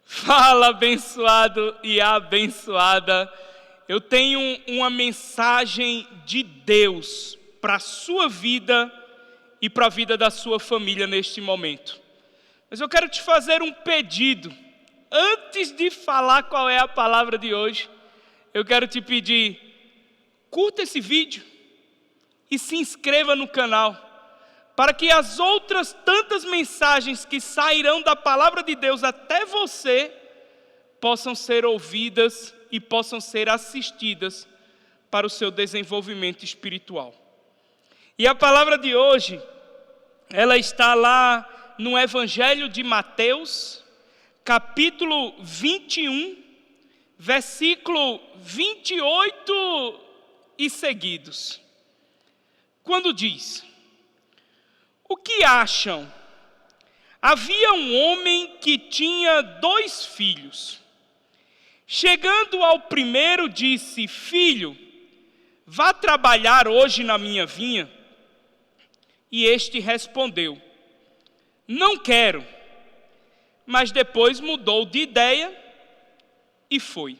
Fala, abençoado e abençoada. Eu tenho uma mensagem de Deus para a sua vida e para a vida da sua família neste momento. Mas eu quero te fazer um pedido. Antes de falar qual é a palavra de hoje, eu quero te pedir, curta esse vídeo e se inscreva no canal, para que as outras tantas mensagens que sairão da palavra de Deus até você, possam ser ouvidas e possam ser assistidas para o seu desenvolvimento espiritual. E a palavra de hoje, ela está lá no Evangelho de Mateus, capítulo 21, versículo 28 e seguidos. Quando diz: o que acham? Havia um homem que tinha 2 filhos. Chegando ao primeiro, disse: filho, vá trabalhar hoje na minha vinha. E este respondeu: não quero. Mas depois mudou de ideia e foi.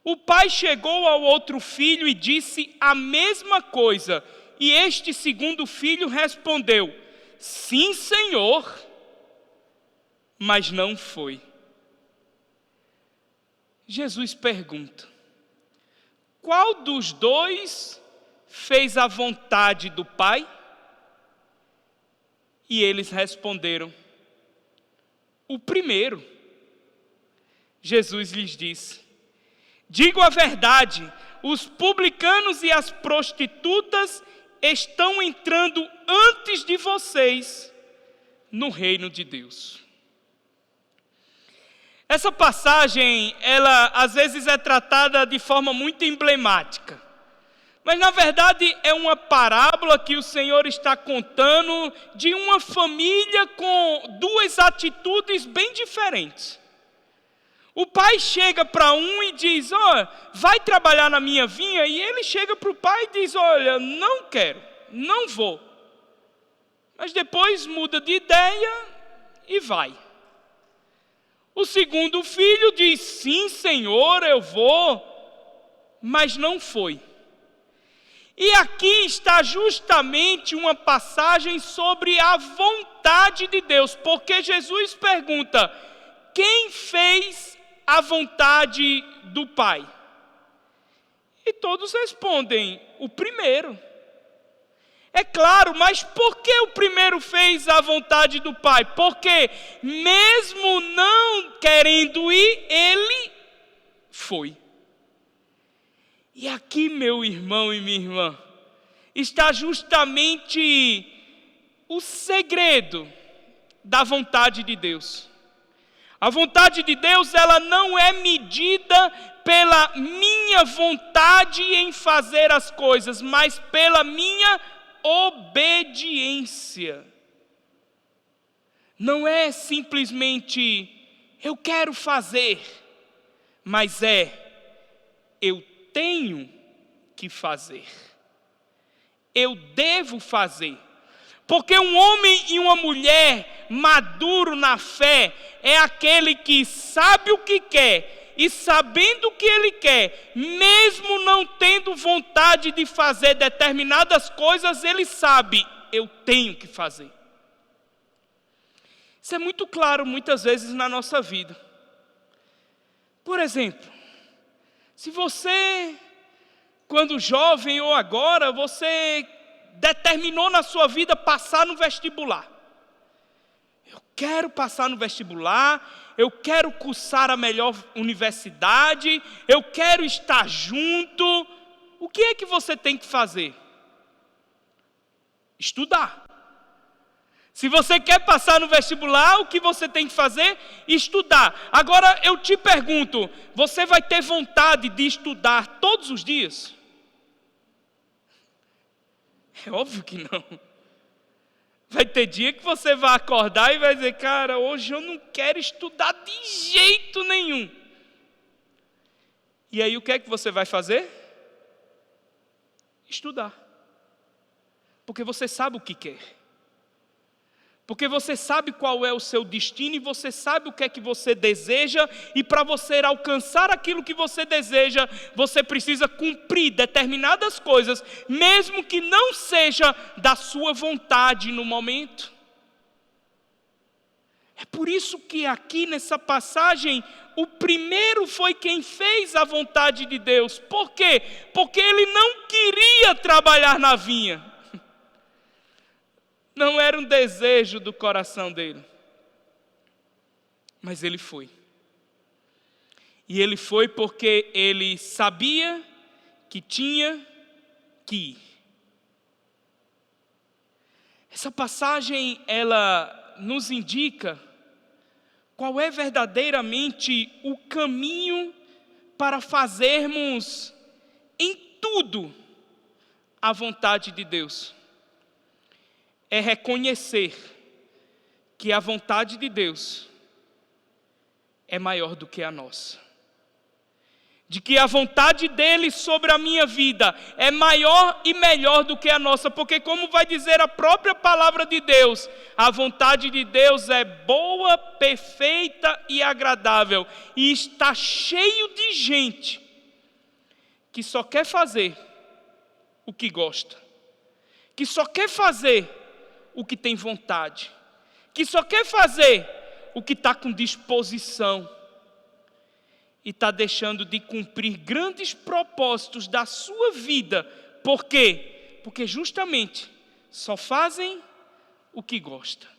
O pai chegou ao outro filho e disse a mesma coisa. E este segundo filho respondeu: sim, Senhor, mas não foi. Jesus pergunta: qual dos 2 fez a vontade do Pai? E eles responderam: o primeiro. Jesus lhes disse: digo a verdade, os publicanos e as prostitutas estão entrando antes de vocês no reino de Deus. Essa passagem, ela às vezes é tratada de forma muito emblemática. Mas na verdade é uma parábola que o Senhor está contando de uma família com 2 atitudes bem diferentes. O pai chega para um e diz: vai trabalhar na minha vinha. E ele chega para o pai e diz: olha, não quero, não vou. Mas depois muda de ideia e vai. O segundo filho diz: sim, Senhor, eu vou, mas não foi. E aqui está justamente uma passagem sobre a vontade de Deus, porque Jesus pergunta: quem fez a vontade do Pai? E todos respondem: o primeiro. É claro, mas por que o primeiro fez a vontade do Pai? Porque mesmo não querendo ir, ele foi. E aqui, meu irmão e minha irmã, está justamente o segredo da vontade de Deus. A vontade de Deus, ela não é medida pela minha vontade em fazer as coisas, mas pela minha obediência. Não é simplesmente eu quero fazer, mas eu tenho que fazer. Eu devo fazer. Porque um homem e uma mulher maduro na fé é aquele que sabe o que quer e, sabendo o que ele quer, mesmo não tendo vontade de fazer determinadas coisas, ele sabe: eu tenho que fazer. Isso é muito claro muitas vezes na nossa vida. Por exemplo, se você, quando jovem ou agora, você determinou na sua vida passar no vestibular. Eu quero passar no vestibular, eu quero cursar a melhor universidade, eu quero estar junto. O que é que você tem que fazer? Estudar. Se você quer passar no vestibular, o que você tem que fazer? Estudar. Agora eu te pergunto, você vai ter vontade de estudar todos os dias? É óbvio que não. Vai ter dia que você vai acordar e vai dizer: cara, hoje eu não quero estudar de jeito nenhum. E aí o que é que você vai fazer? Estudar. Porque você sabe o que quer. Porque você sabe qual é o seu destino e você sabe o que é que você deseja, e para você alcançar aquilo que você deseja, você precisa cumprir determinadas coisas, mesmo que não seja da sua vontade no momento. É por isso que aqui nessa passagem, o primeiro foi quem fez a vontade de Deus. Por quê? Porque ele não queria trabalhar na vinha. Não era um desejo do coração dele. Mas ele foi. E ele foi porque ele sabia que tinha que ir. Essa passagem, ela nos indica qual é verdadeiramente o caminho para fazermos em tudo a vontade de Deus. É reconhecer que a vontade de Deus é maior do que a nossa. De que a vontade dele sobre a minha vida é maior e melhor do que a nossa. Porque, como vai dizer a própria palavra de Deus, a vontade de Deus é boa, perfeita e agradável. E está cheio de gente que só quer fazer o que gosta. Que só quer fazer o que tem vontade, que só quer fazer o que está com disposição, e está deixando de cumprir grandes propósitos da sua vida. Por quê? Porque justamente só fazem o que gostam,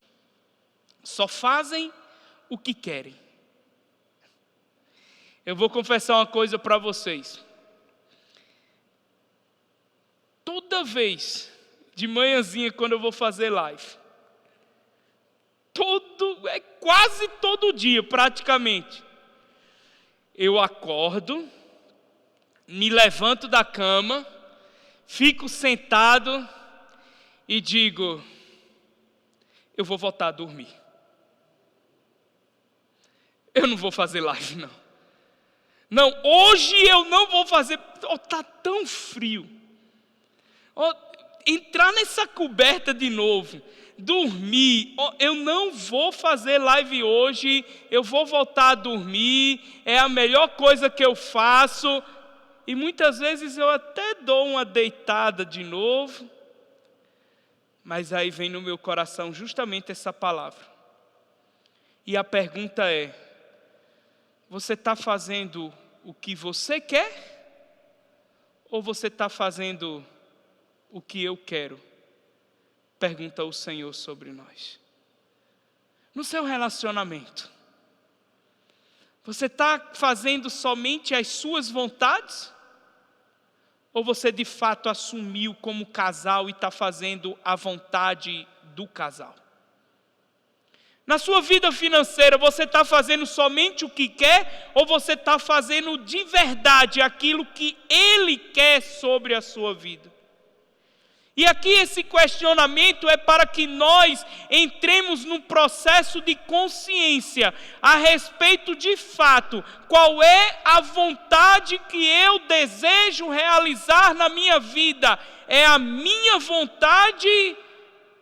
só fazem o que querem. Eu vou confessar uma coisa para vocês. Toda vez de manhãzinha, quando eu vou fazer live, quase todo dia praticamente, eu acordo, me levanto da cama, fico sentado e digo: eu vou voltar a dormir. Eu não vou fazer live, não. Não, hoje eu não vou fazer. Está tão frio. Entrar nessa coberta de novo, dormir, eu não vou fazer live hoje, eu vou voltar a dormir, é a melhor coisa que eu faço. E muitas vezes eu até dou uma deitada de novo, mas aí vem no meu coração justamente essa palavra. E a pergunta é: você está fazendo o que você quer? Ou você está fazendo o que eu quero? Pergunta o Senhor sobre nós. No seu relacionamento, você está fazendo somente as suas vontades? Ou você de fato assumiu como casal e está fazendo a vontade do casal? Na sua vida financeira, você está fazendo somente o que quer? Ou você está fazendo de verdade aquilo que Ele quer sobre a sua vida? E aqui esse questionamento é para que nós entremos num processo de consciência a respeito de fato, qual é a vontade que eu desejo realizar na minha vida? É a minha vontade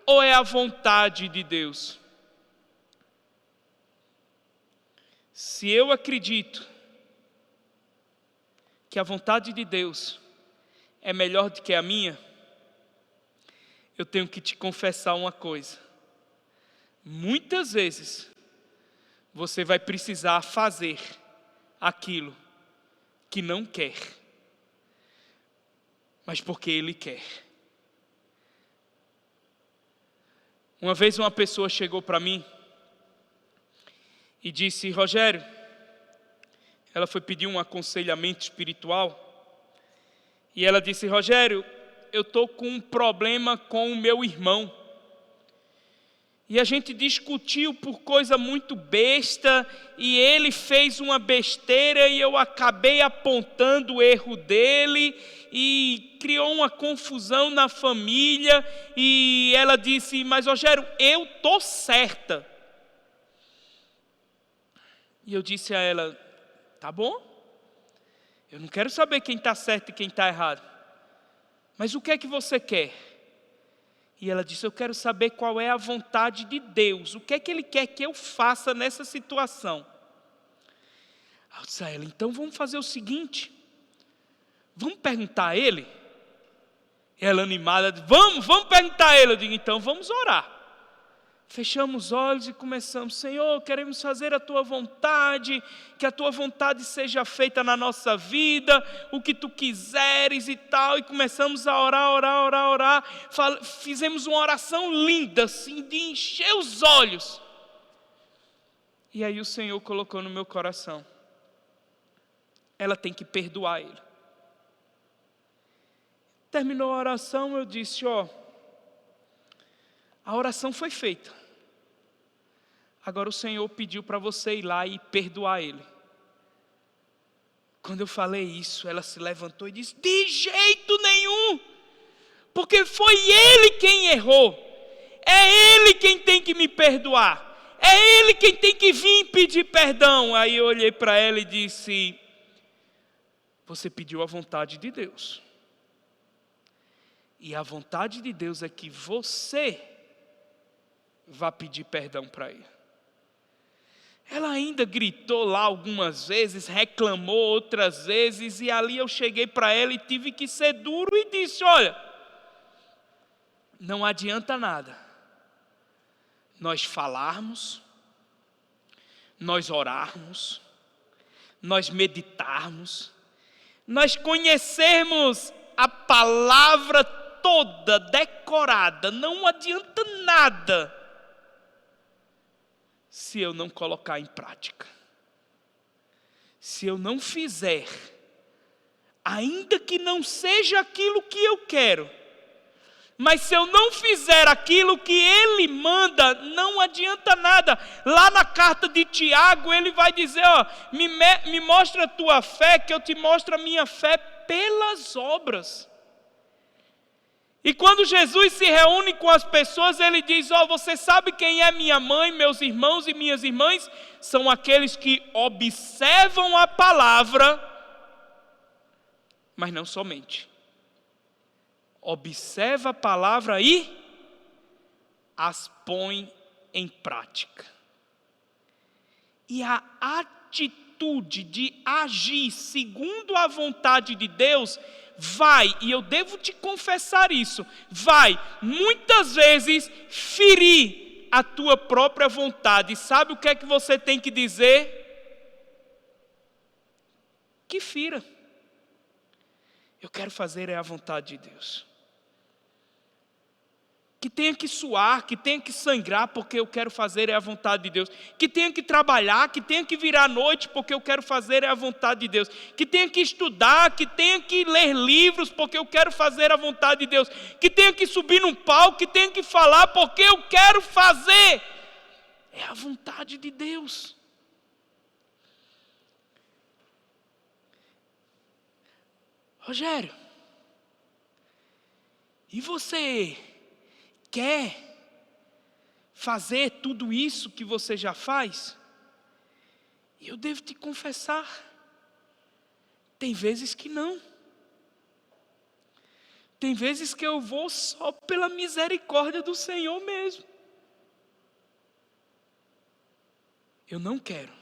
ou é a vontade de Deus? Se eu acredito que a vontade de Deus é melhor do que a minha, eu tenho que te confessar uma coisa. Muitas vezes, você vai precisar fazer aquilo que não quer, mas porque Ele quer. Uma vez uma pessoa chegou para mim e disse: Rogério, ela foi pedir um aconselhamento espiritual, e ela disse: Rogério, eu estou com um problema com o meu irmão. E a gente discutiu por coisa muito besta, e ele fez uma besteira e eu acabei apontando o erro dele, e criou uma confusão na família. E ela disse: mas Rogério, eu estou certa. E eu disse a ela: tá bom, eu não quero saber quem está certo e quem está errado, mas o que é que você quer? E ela disse: eu quero saber qual é a vontade de Deus. O que é que Ele quer que eu faça nessa situação? Eu disse a ela: então vamos fazer o seguinte. Vamos perguntar a Ele? Ela animada, vamos perguntar a Ele. Eu digo: então vamos orar. Fechamos os olhos e começamos: Senhor, queremos fazer a Tua vontade, que a Tua vontade seja feita na nossa vida, o que Tu quiseres e tal. E começamos a orar. Fizemos uma oração linda, assim, de encher os olhos. E aí o Senhor colocou no meu coração: ela tem que perdoar ele. Terminou a oração, eu disse: a oração foi feita. Agora o Senhor pediu para você ir lá e perdoar ele. Quando eu falei isso, ela se levantou e disse: de jeito nenhum, porque foi ele quem errou. É ele quem tem que me perdoar. É ele quem tem que vir pedir perdão. Aí eu olhei para ela e disse: você pediu a vontade de Deus. E a vontade de Deus é que você vá pedir perdão para ele. Ela ainda gritou lá algumas vezes, reclamou outras vezes, e ali eu cheguei para ela e tive que ser duro e disse: olha, não adianta nada nós falarmos, nós orarmos, nós meditarmos, nós conhecermos a palavra toda decorada, não adianta nada se eu não colocar em prática. Se eu não fizer, ainda que não seja aquilo que eu quero, mas se eu não fizer aquilo que ele manda, não adianta nada. Lá na carta de Tiago, ele vai dizer: me mostra a tua fé, que eu te mostro a minha fé pelas obras. E quando Jesus se reúne com as pessoas, ele diz: você sabe quem é minha mãe, meus irmãos e minhas irmãs? São aqueles que observam a palavra, mas não somente. Observa a palavra e as põe em prática. E a atitude de agir segundo a vontade de Deus vai, e eu devo te confessar isso, vai muitas vezes ferir a tua própria vontade. Sabe o que é que você tem que dizer? Que fira. Eu quero fazer a vontade de Deus. Que tenha que suar, que tenha que sangrar, porque eu quero fazer a vontade de Deus. Que tenha que trabalhar, que tenha que virar à noite, porque eu quero fazer a vontade de Deus. Que tenha que estudar, que tenha que ler livros, porque eu quero fazer a vontade de Deus. Que tenha que subir num palco, que tenha que falar, porque eu quero fazer. É a vontade de Deus. Rogério, e você quer fazer tudo isso que você já faz? E eu devo te confessar, tem vezes que não. Tem vezes que eu vou só pela misericórdia do Senhor mesmo. Eu não quero,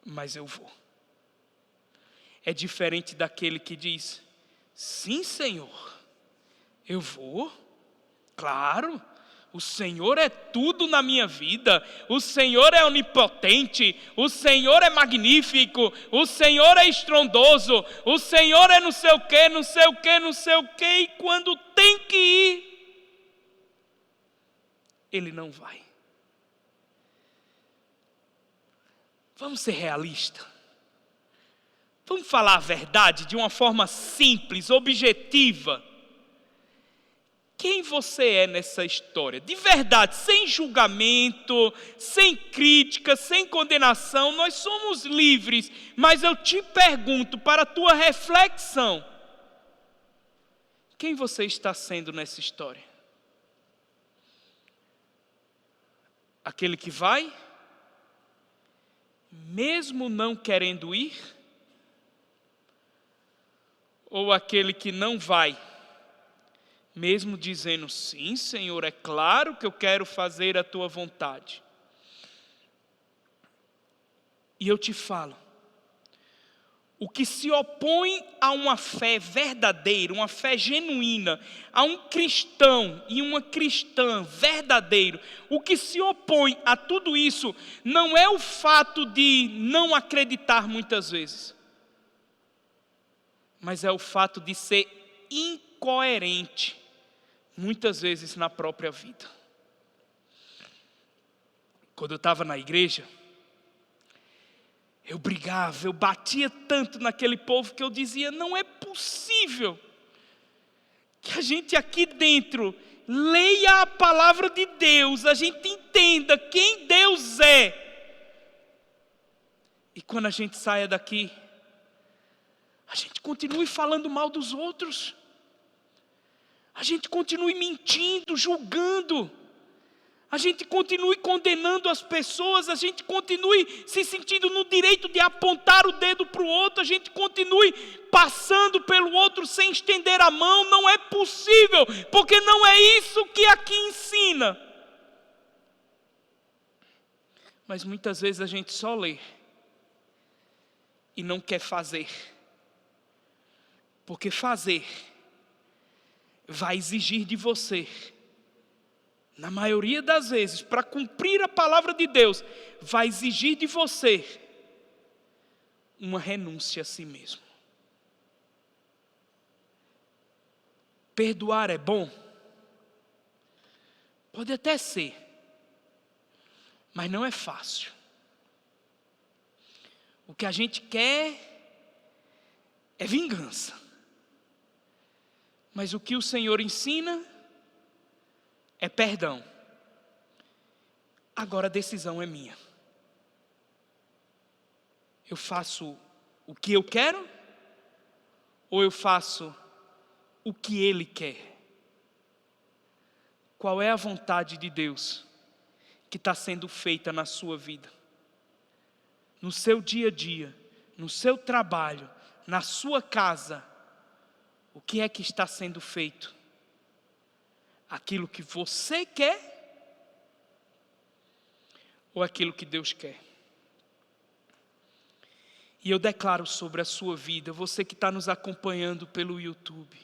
mas eu vou. É diferente daquele que diz: sim, Senhor, eu vou. Claro, o Senhor é tudo na minha vida, o Senhor é onipotente, o Senhor é magnífico, o Senhor é estrondoso, o Senhor é não sei o quê, não sei o quê, não sei o quê, e quando tem que ir, Ele não vai. Vamos ser realistas. Vamos falar a verdade de uma forma simples, objetiva. Quem você é nessa história? De verdade, sem julgamento, sem crítica, sem condenação, nós somos livres. Mas eu te pergunto, para a tua reflexão, quem você está sendo nessa história? Aquele que vai, mesmo não querendo ir? Ou aquele que não vai, mesmo dizendo: sim, Senhor, é claro que eu quero fazer a tua vontade. E eu te falo, o que se opõe a uma fé verdadeira, uma fé genuína, a um cristão e uma cristã verdadeiro, o que se opõe a tudo isso não é o fato de não acreditar muitas vezes, mas é o fato de ser incoerente muitas vezes na própria vida. Quando eu estava na igreja, eu brigava, eu batia tanto naquele povo que eu dizia: não é possível que a gente aqui dentro leia a palavra de Deus, a gente entenda quem Deus é, e quando a gente saia daqui, a gente continue falando mal dos outros, a gente continue mentindo, julgando, a gente continue condenando as pessoas, a gente continue se sentindo no direito de apontar o dedo para o outro, a gente continue passando pelo outro sem estender a mão. Não é possível, porque não é isso que aqui ensina. Mas muitas vezes a gente só lê e não quer fazer, porque fazer vai exigir de você, na maioria das vezes, para cumprir a palavra de Deus, vai exigir de você uma renúncia a si mesmo. Perdoar é bom? Pode até ser, mas não é fácil. O que a gente quer é vingança. Mas o que o Senhor ensina é perdão. Agora a decisão é minha. Eu faço o que eu quero ou eu faço o que Ele quer? Qual é a vontade de Deus que está sendo feita na sua vida? No seu dia a dia, no seu trabalho, na sua casa, o que é que está sendo feito? Aquilo que você quer ou aquilo que Deus quer? E eu declaro sobre a sua vida, você que está nos acompanhando pelo YouTube,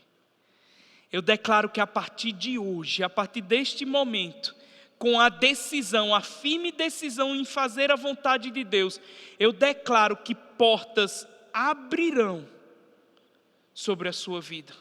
eu declaro que a partir de hoje, a partir deste momento, com a decisão, a firme decisão em fazer a vontade de Deus, eu declaro que portas abrirão sobre a sua vida.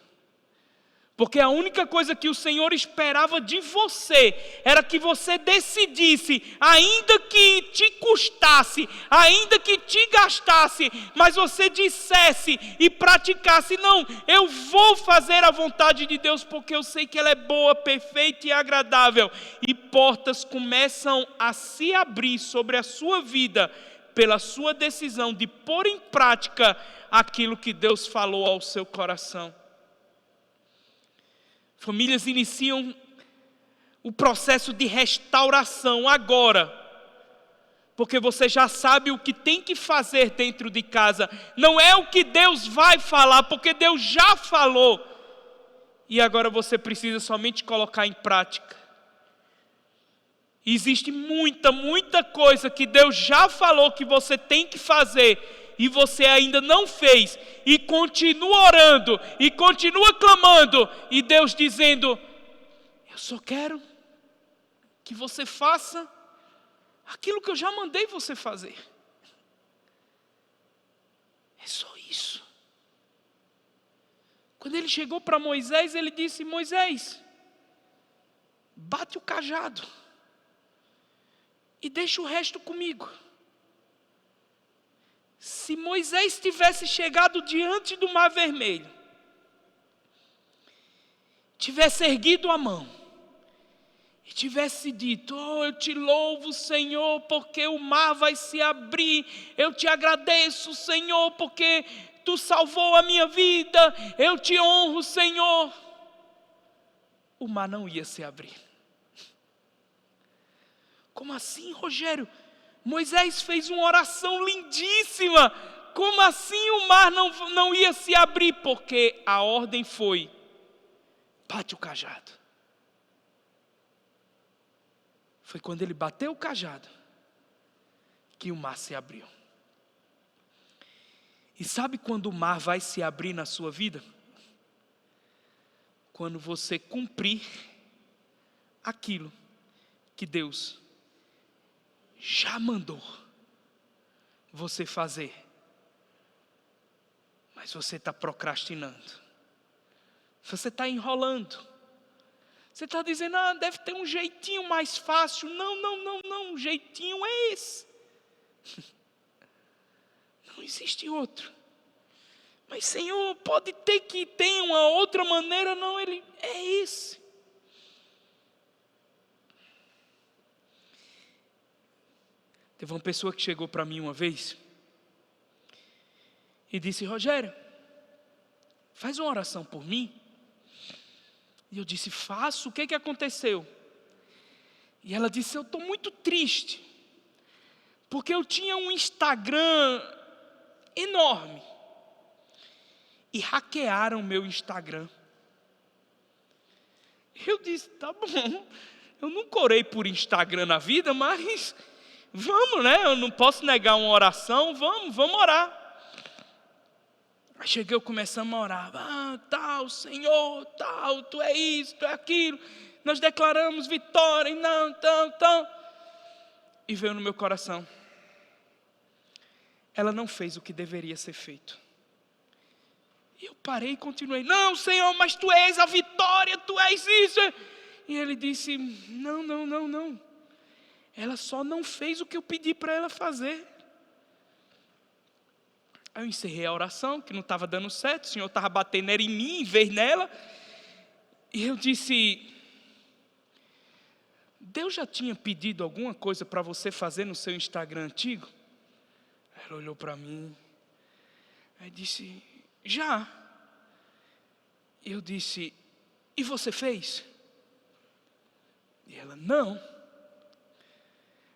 Porque a única coisa que o Senhor esperava de você era que você decidisse, ainda que te custasse, ainda que te gastasse, mas você dissesse e praticasse: não, eu vou fazer a vontade de Deus porque eu sei que ela é boa, perfeita e agradável. E portas começam a se abrir sobre a sua vida pela sua decisão de pôr em prática aquilo que Deus falou ao seu coração. Famílias iniciam o processo de restauração agora, porque você já sabe o que tem que fazer dentro de casa. Não é o que Deus vai falar, porque Deus já falou, e agora você precisa somente colocar em prática. Existe muita coisa que Deus já falou que você tem que fazer, e você ainda não fez, e continua orando, e continua clamando, e Deus dizendo: eu só quero que você faça aquilo que eu já mandei você fazer. É só isso. Quando ele chegou para Moisés, ele disse: Moisés, bate o cajado e deixa o resto comigo. Se Moisés tivesse chegado diante do Mar Vermelho, tivesse erguido a mão e tivesse dito: oh, eu te louvo, Senhor, porque o mar vai se abrir, eu te agradeço, Senhor, porque tu salvou a minha vida, eu te honro, Senhor, o mar não ia se abrir. Como assim, Rogério? Moisés fez uma oração lindíssima. Como assim o mar não ia se abrir? Porque a ordem foi: bate o cajado. Foi quando ele bateu o cajado que o mar se abriu. E sabe quando o mar vai se abrir na sua vida? Quando você cumprir aquilo que Deus já mandou você fazer, mas você está procrastinando, você está enrolando, você está dizendo, deve ter um jeitinho mais fácil. Não, o jeitinho é esse. Não existe outro. Mas Senhor, pode ter que ter uma outra maneira. Não, Ele é esse. Teve uma pessoa que chegou para mim uma vez e disse, Rogério, faz uma oração por mim. E eu disse, faço, o que aconteceu? E ela disse, eu estou muito triste, porque eu tinha um Instagram enorme, e hackearam meu Instagram. Eu disse, tá bom, eu nunca orei por Instagram na vida, mas vamos, né? Eu não posso negar uma oração, vamos orar. Aí cheguei, começamos a orar, tal, Senhor, tal, Tu é isso, Tu é aquilo, nós declaramos vitória, e não, tal. E veio no meu coração, ela não fez o que deveria ser feito. E eu parei e continuei, não, Senhor, mas Tu és a vitória, Tu és isso. E ele disse, não, ela só não fez o que eu pedi para ela fazer. Aí eu encerrei a oração, que não estava dando certo, o Senhor estava batendo em mim em vez nela. E eu disse, Deus já tinha pedido alguma coisa para você fazer no seu Instagram antigo? Ela olhou para mim, aí disse, já. Eu disse, e você fez? E ela, não.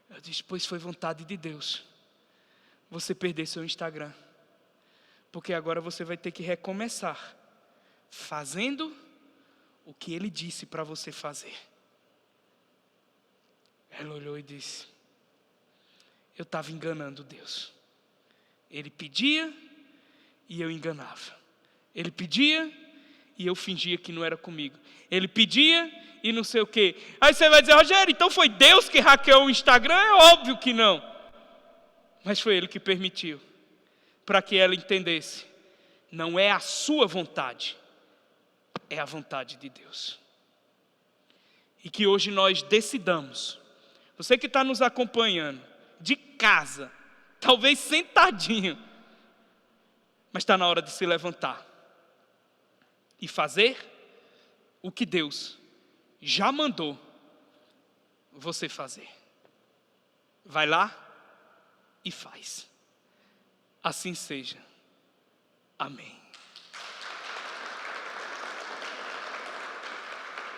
Eu disse, pois foi vontade de Deus você perder seu Instagram. Porque agora você vai ter que recomeçar, fazendo o que Ele disse para você fazer. Ela olhou e disse, eu estava enganando Deus. Ele pedia e eu enganava. Ele pedia e eu fingia que não era comigo. Ele pedia e não sei o quê. Aí você vai dizer, Rogério, então foi Deus que hackeou o Instagram? É óbvio que não. Mas foi Ele que permitiu, para que ela entendesse, não é a sua vontade, é a vontade de Deus. E que hoje nós decidamos, você que está nos acompanhando, de casa, talvez sentadinho, mas está na hora de se levantar e fazer o que Deus já mandou você fazer. Vai lá e faz. Assim seja. Amém.